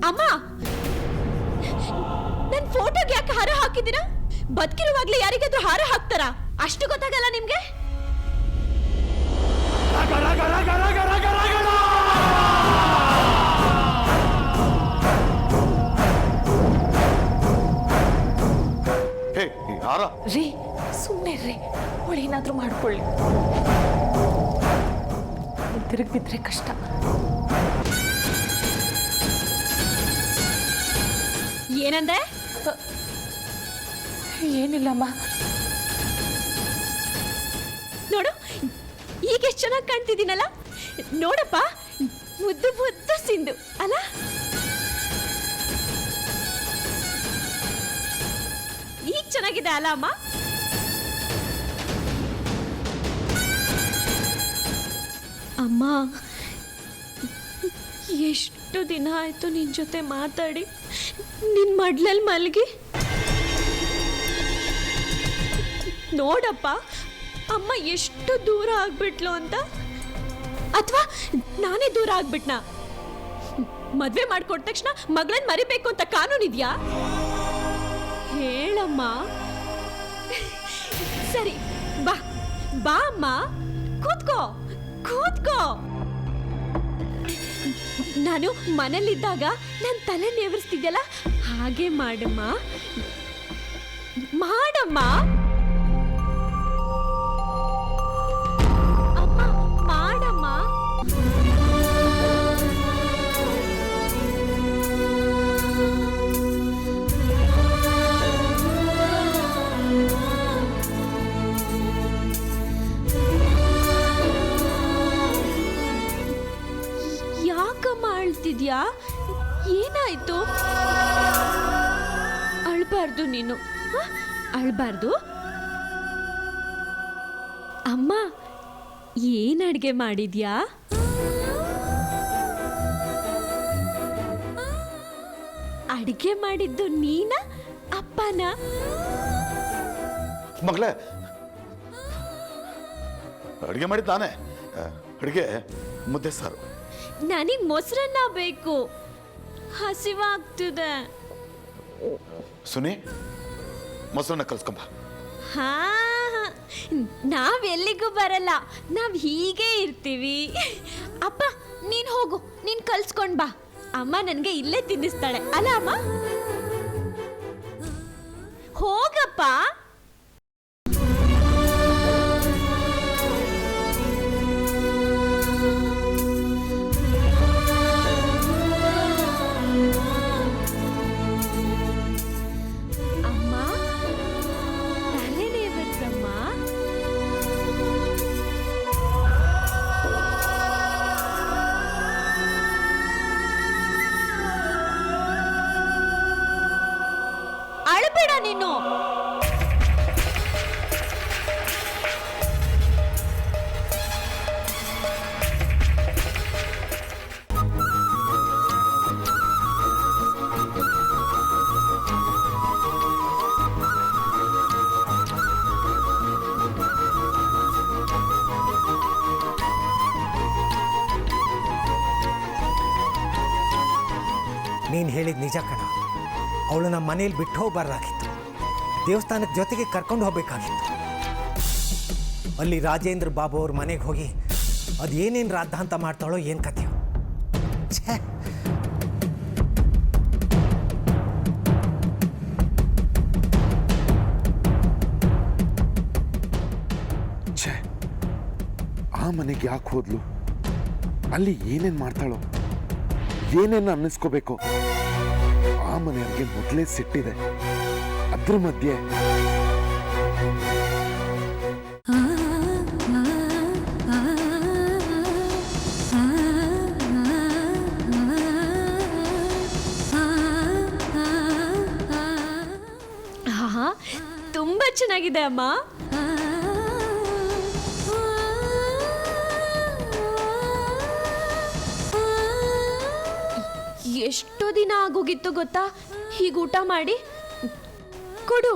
ಅಮ್ಮ, ನನ್ ಫೋಟೋಗೆ ಯಾಕೆ ಹಾರ ಹಾಕಿದ್ದೀರಾ? ಬದುಕಿರುವಾಗ್ಲೇ ಯಾರಿಗಾದ್ರೂ ಹಾರ ಹಾಕ್ತಾರ? ಅಷ್ಟು ಗೊತ್ತಾಗಲ್ಲ ನಿಮ್ಗೆ? ರೀ ಸುಮ್ಮನೆ ರೀ, ಅವಳು ಏನಾದ್ರೂ ಮಾಡ್ಕೊಳ್ಳಿ. ತಿರುಗಿ ಬಿದ್ರೆ ಕಷ್ಟ. ಏನಂದೆ? ಏನಿಲ್ಲಮ್ಮ. ನೋಡು, ಈಗ ಎಷ್ಟು ಚೆನ್ನಾಗಿ ಕಾಣ್ತಿದ್ದೀನಲ್ಲ. ನೋಡಪ್ಪ, ಮುದ್ದು ಮುದ್ದು ಸಿಂಧು ಅಲ್ಲ? ಈಗ ಚೆನ್ನಾಗಿದೆ ಅಲ್ಲ ಅಮ್ಮ? ಅಮ್ಮ, ಎಷ್ಟು ದಿನ ಆಯ್ತು ನಿನ್ ಜೊತೆ ಮಾತಾಡಿ. ನಿನ್ ಮಡ್ಲಲ್ಲಿ ಮಲಗಿ ನೋಡಪ್ಪ, ಅಮ್ಮ ಎಷ್ಟು ದೂರ ಆಗ್ಬಿಟ್ಲು ಅಂತ. ಅಥವಾ ನಾನೇ ದೂರ ಆಗ್ಬಿಟ್ನಾ? ಮದ್ವೆ ಮಾಡ್ಕೊಟ್ಟ ತಕ್ಷಣ ಮಗಳನ್ನ ಮರಿಬೇಕು ಅಂತ ಕಾನೂನಿದ್ಯಾ? ಹೇಳಮ್ಮ. ಸರಿ, ಬಾ ಬಾ ಅಮ್ಮ, ಕೂತ್ಕೋ ಕೂತ್ಕೋ. ನಾನು ಮನೇಲಿದ್ದಾಗ ನನ್ನ ತಲೆ ನೇವರಿಸ್ತಿದ್ಯಲ್ಲ, ಹಾಗೆ ಮಾಡಮ್ಮ ಮಾಡಮ್ಮ. ಅಮ್ಮ ಮಾಡಮ್ಮ. ಯಾಕಮ್ಮ ಅಳ್ತಿದ್ಯಾ? ಏನಾಯ್ತು? ಅಳ್ಬಾರ್ದು ನೀನು, ಅಳ್ಬಾರ್ದು. ಅಮ್ಮ, ಏನ್ ಅಡ್ಗೆ ಮಾಡಿದ್ಯಾ? ಅಡ್ಗೆ ಮಾಡಿದ್ದು ನೀನ ಅಪ್ಪನ? ಮಗಳೇ, ಅಡುಗೆ ಮಾಡಿದ್ದು ನಾನೇ. ಅಡುಗೆ ಮುದ್ದೆ ಸಾರು. ನನಗೆ ಮೊಸರನ್ನ ಬೇಕು, ಹಸಿವಾಗ್ತಿದೆ. ಸುನಿ, ಮೊಸರನ್ನ ಕಲ್ಸ್ಕೊಂಬ. ಹಾ, ನಾವೆಲ್ಲಿಗೂ ಬರಲ್ಲ, ನಾವ್ ಹೀಗೆ ಇರ್ತೀವಿ. ಅಪ್ಪ, ನೀನ್ ಹೋಗು, ನೀನ್ ಕಲ್ಸ್ಕೊಂಡ್ ಬಾ. ಅಮ್ಮ ನನ್ಗೆ ಇಲ್ಲೇ ತಿನ್ನಿಸ್ತಾಳೆ ಅಲ್ಲ ಅಮ್ಮ? ಹೋಗಪ್ಪ. ಅಳಬೇಡ ನೀನು. ನೀನು ಹೇಳಿದ ನಿಜ ಕಣ. ಅವಳು ನಮ್ಮ ಮನೇಲಿ ಬಿಟ್ಟು ಹೋಗಬಾರ್ದಾಗಿತ್ತು, ದೇವಸ್ಥಾನಕ್ಕೆ ಜೊತೆಗೆ ಕರ್ಕೊಂಡು ಹೋಗಬೇಕಾಗಿತ್ತು. ಅಲ್ಲಿ ರಾಜೇಂದ್ರ ಬಾಬು ಅವ್ರ ಮನೆಗೆ ಹೋಗಿ ಅದೇನೇನು ರಾದ್ಧಾಂತ ಮಾಡ್ತಾಳೋ ಏನು ಕಥೆಯೋ. ಛೇ, ಛೇ, ಆ ಮನೆಗೆ ಯಾಕೆ ಹೋದ್ಲು? ಅಲ್ಲಿ ಏನೇನು ಮಾಡ್ತಾಳೋ, ಏನೇನು ಅನ್ನಿಸ್ಕೋಬೇಕು. ಆ ಮನೆಯವ್ರಿಗೆ ಮೊದಲೇ ಸಿಟ್ಟಿದೆ, ಅದ್ರ ಮಧ್ಯೆ ತುಂಬಾ ಚೆನ್ನಾಗಿದೆ ಅಮ್ಮ. ಎಷ್ಟು ದಿನ ಆಗೋಗಿತ್ತು ಗೊತ್ತಾ ಹೀಗೆ ಊಟ ಮಾಡಿ? ಕೊಡು.